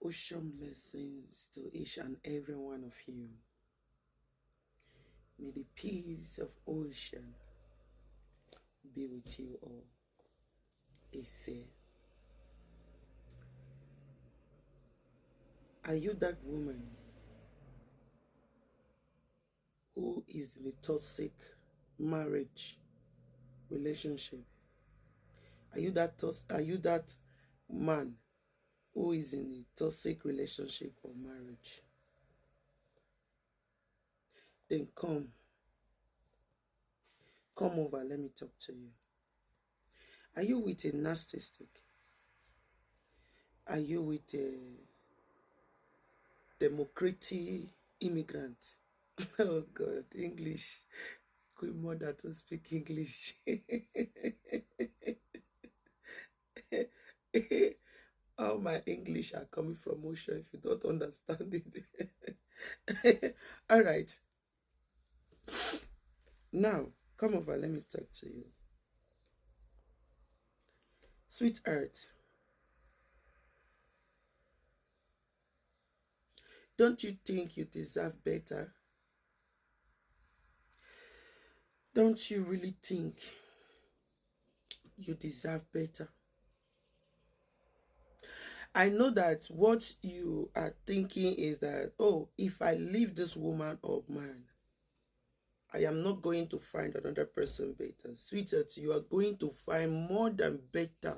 Ocean blessings to each and every one of you. May the peace of ocean be with you all. Ese. Are you that woman who is in a toxic marriage relationship? Are you that man who is in a toxic relationship or marriage? Then come over, let me talk to you. Are you with a narcissistic? Are you with a democratic immigrant? Oh God, English. Queen mother to speak English. All my English are coming from Osho if you don't understand it. All right. Now, come over, let me talk to you. Sweetheart, don't you think you deserve better? Don't you really think you deserve better? I know that what you are thinking is that, oh, if I leave this woman or man, I am not going to find another person better. Sweetheart, you are going to find more than better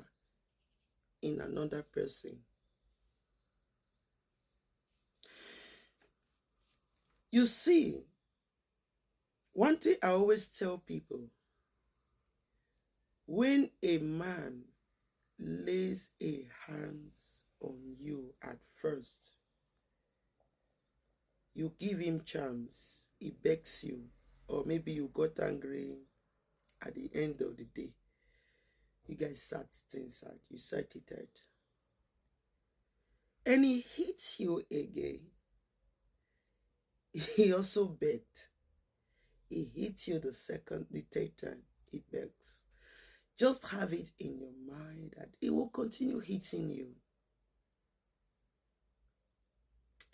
in another person. You see, one thing I always tell people, when a man lays a hands on you at first, you give him chance, he begs you, or maybe you got angry at the end of the day. You guys sat things out, you sat it out. And he hits you again. He also begged. He hits you the third time, he begs. Just have it in your mind that he will continue hitting you.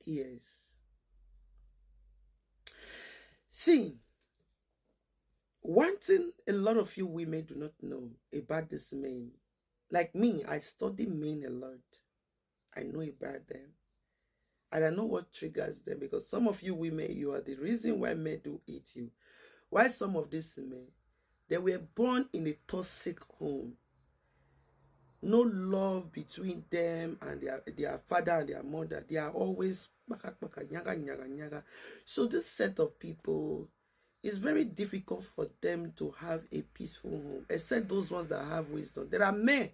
Yes. See, one thing a lot of you women do not know about this men. Like me, I study men a lot. I know about them. And I know what triggers them, because some of you women, you are the reason why men do eat you. Why some of these men, they were born in a toxic home. No love between them and their father and their mother. They are always so this set of people, it's very difficult for them to have a peaceful home, except those ones that have wisdom. There are men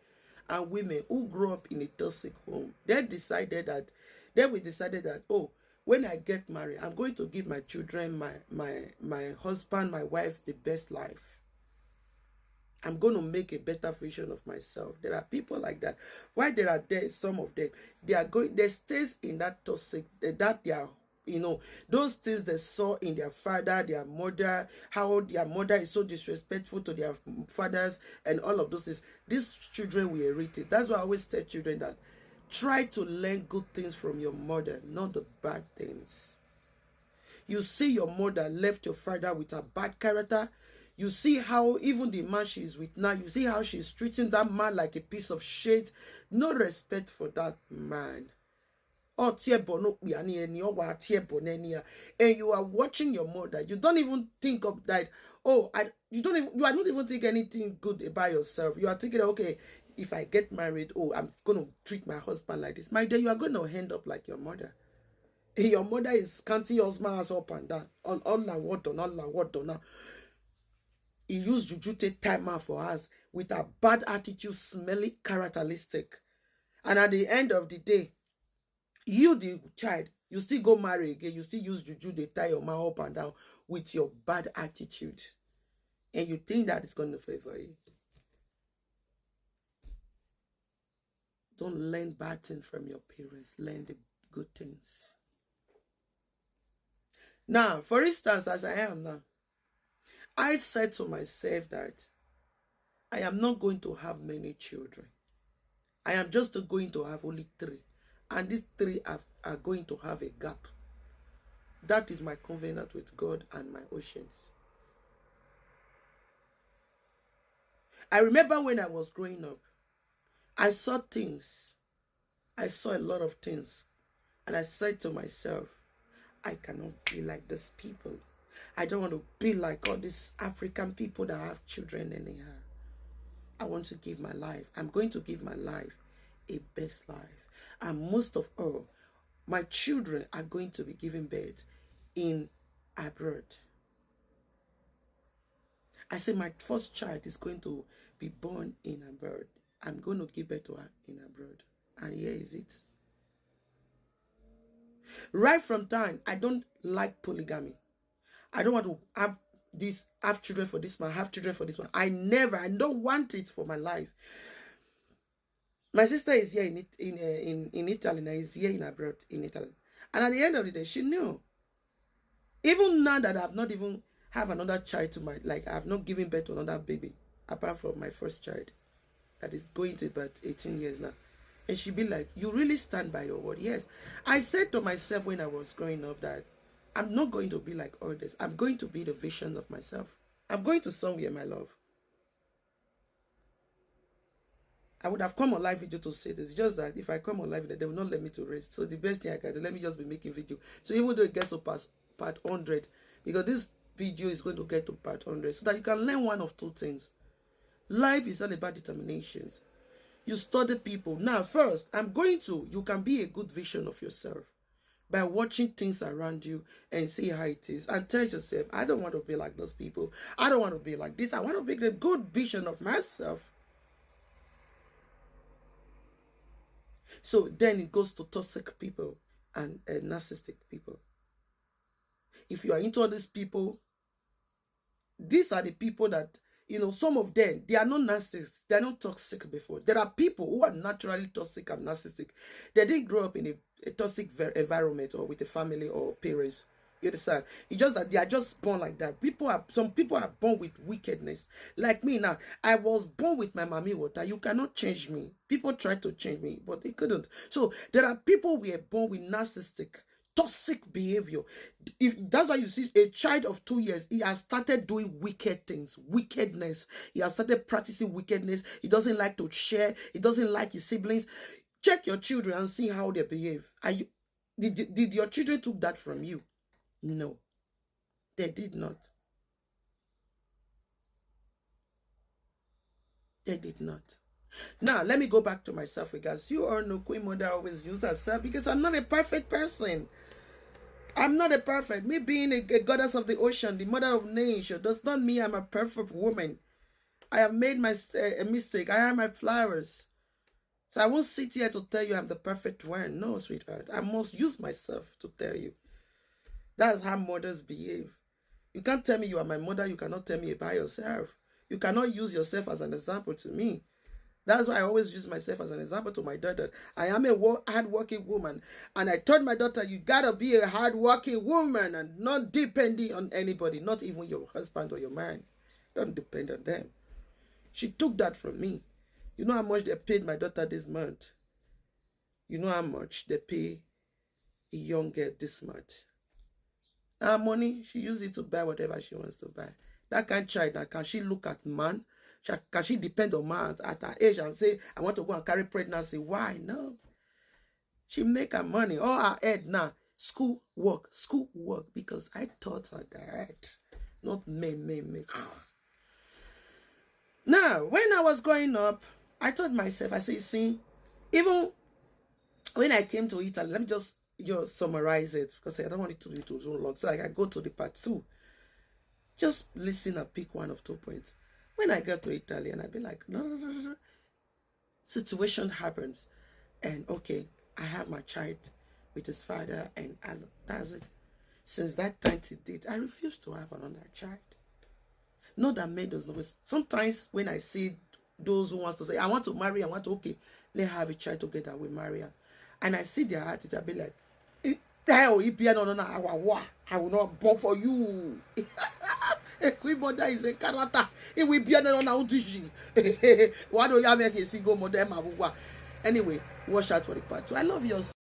and women who grew up in a toxic home. They decided that, oh, when I get married, I'm going to give my children, my husband, my wife, the best life. I'm going to make a better version of myself. There are people like that. Why there are some of them, they stays in that toxic, that they are, those things they saw in their father, their mother, how their mother is so disrespectful to their fathers, and all of those things. These children will inherit it. That's why I always tell children that try to learn good things from your mother, not the bad things. You see your mother left your father with a bad character. You see how even the man she is with now, you see how she's treating that man like a piece of shit. No respect for that man. And you are watching your mother. You don't even think of that. Oh, you are not even thinking anything good about yourself. You are thinking, okay, if I get married, oh, I'm going to treat my husband like this. My dear, you are going to end up like your mother. Your mother is counting your smiles up and down. All la what done. He used juju take time out for us with a bad attitude, smelly characteristic. And at the end of the day, you, the child, you still go marry again. You still use juju, they tie your mouth up and down with your bad attitude. And you think that it's going to favor you. Don't learn bad things from your parents. Learn the good things. Now, for instance, as I am now, I said to myself that I am not going to have many children. I am just going to have only 3. and these three are going to have a gap. That is my covenant with God and my oceans. I remember when I was growing up, I saw things. I saw a lot of things. And I said to myself, I cannot be like these people. I don't want to be like all these African people that have children anyhow. I want to give my life. I'm going to give my life a best life. And most of all, my children are going to be giving birth in abroad. I said my first child is going to be born in abroad. I'm going to give birth to her in abroad. And here is it. Right from time, I don't like polygamy. I don't want to have children for this man, have children for this one. I don't want it for my life. My sister is here in Italy, and is here in abroad in Italy. And at the end of the day, she knew. Even now that I've not even have another child to my, like I've not given birth to another baby, apart from my first child, that is going to about 18 years now. And she'd be like, you really stand by your word. Yes. I said to myself when I was growing up that I'm not going to be like others. I'm going to be the vision of myself. I'm going to somewhere, my love. I would have come on live video to say this. Just that if I come on live video, they will not let me to rest. So the best thing I can do, let me just be making video. So even though it gets to part 100, because this video is going to get to part 100, so that you can learn one of two things. Life is all about determinations. You study people. Now, first, you can be a good vision of yourself by watching things around you and see how it is. And tell yourself, I don't want to be like those people. I don't want to be like this. I want to be a good vision of myself. So then it goes to toxic people and narcissistic people. If you are into all these people, these are the people that, you know, some of them, they are not narcissists. They are not toxic before. There are people who are naturally toxic and narcissistic. They didn't grow up in a toxic environment or with a family or parents. You understand? It's just that they are just born like that. Some people are born with wickedness. Like me now, I was born with my mommy water. You cannot change me. People try to change me, but they couldn't. So there are people we are born with narcissistic, toxic behavior. If that's why you see a child of 2 years, he has started doing wicked things, wickedness. He has started practicing wickedness. He doesn't like to share. He doesn't like his siblings. Check your children and see how they behave. Did your children took that from you? No, they did not. They did not. Now, let me go back to myself, because you all know Queen Mother always uses herself, because I'm not a perfect person. I'm not a perfect. Me being a goddess of the ocean, the mother of nature, does not mean I'm a perfect woman. I have made a mistake. I have my flowers. So I won't sit here to tell you I'm the perfect one. No, sweetheart. I must use myself to tell you. That's how mothers behave. You can't tell me you are my mother. You cannot tell me about yourself. You cannot use yourself as an example to me. That's why I always use myself as an example to my daughter. I am a hard-working woman. And I told my daughter, you gotta be a hard-working woman and not depending on anybody, not even your husband or your man. Don't depend on them. She took that from me. You know how much they paid my daughter this month? You know how much they pay a young girl this month? Her money, she uses it to buy whatever she wants to buy. That kind of child, now, can she look at man? Can she depend on man at her age and say, I want to go and carry pregnancy? Why? No. She make her money. All her head now, school work, because I taught her that. Not me. Now, when I was growing up, I told myself, I said, see, even when I came to Italy, let me just summarize it, because I don't want it to be too long, so I can go to the part 2. Just listen and pick one of 2 points. When I get to Italy, and I'd be like, no. Situation happens. And okay, I have my child with his father, and that's it. Since that time to date, I refuse to have another child. Not that men does not. Sometimes when I see those who want to say, I want to marry, okay, let's have a child together, we marry her. And I see their attitude, I'll be like, I will not born for you. A Queen Mother is a character. It will be another audition. Why do you have a single mother? Anyway, watch out for the part 2. I love yours.